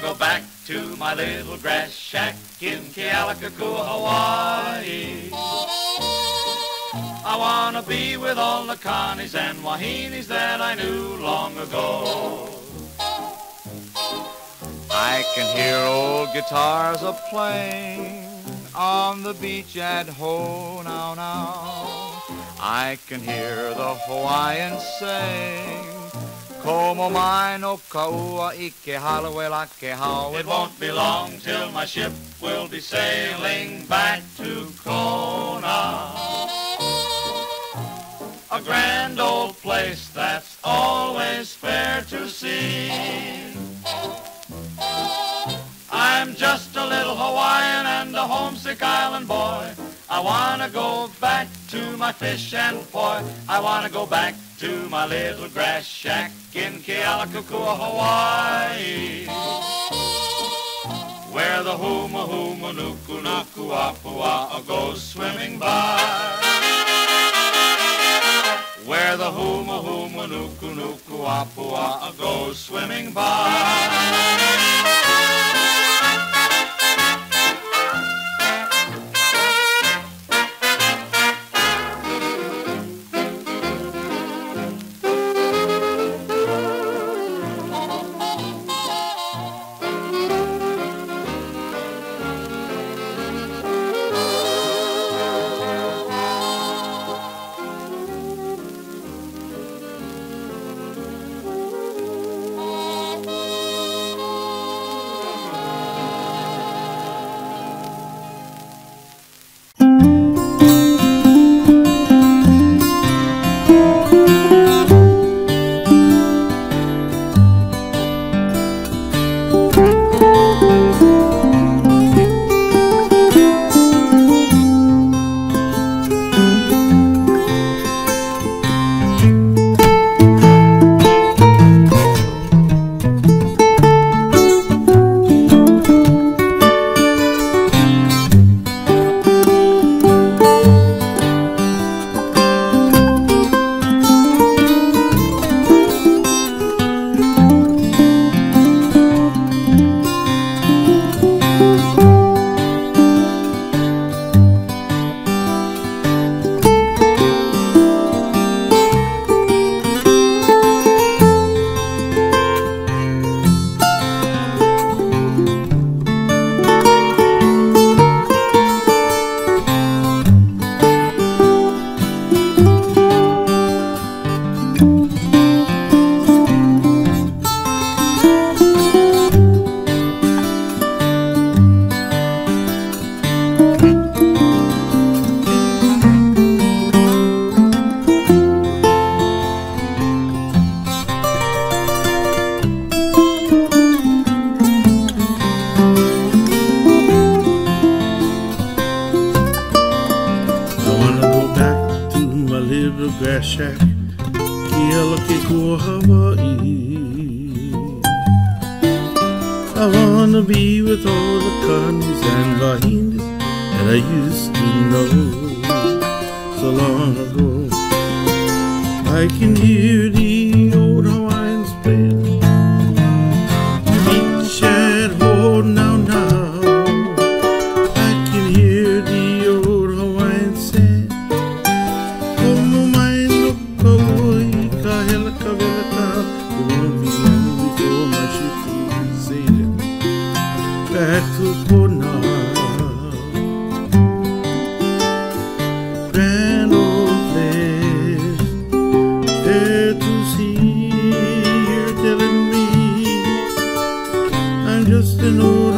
go back to my little grass shack in Kealakekua, Hawaii. I wanna be with all the Connies and Wahinis that I knew long ago. I can hear old guitars a-playing on the beach at Ho Now Now. I can hear the Hawaiians sing, Komo mai no kaua ike halawela ke hau. It won't be long till my ship will be sailing back to Kona. A grand old place that's always fair to see. I'm just a little Hawaiian and a homesick island boy. I wanna go back to my fish and poi. I wanna go back to my little grass shack in Kealakekua, Hawaii, where the huma huma nuku nuku apua goes swimming by, where the huma huma nuku nuku apua goes swimming by. Grass shack, Kealakekua, Hawaii. I wanna be with all the Connies and Wahinis that I used to know so long ago. I can hear the old Hawaiians playing beach at Ho Now Now. I can hear the old Hawaiians saying, Komo mai no kaua ika hela ka vela ka. It won't be long before my ship will be sailing back to Kona. Grand old place, fair to see. You're telling me I'm just an old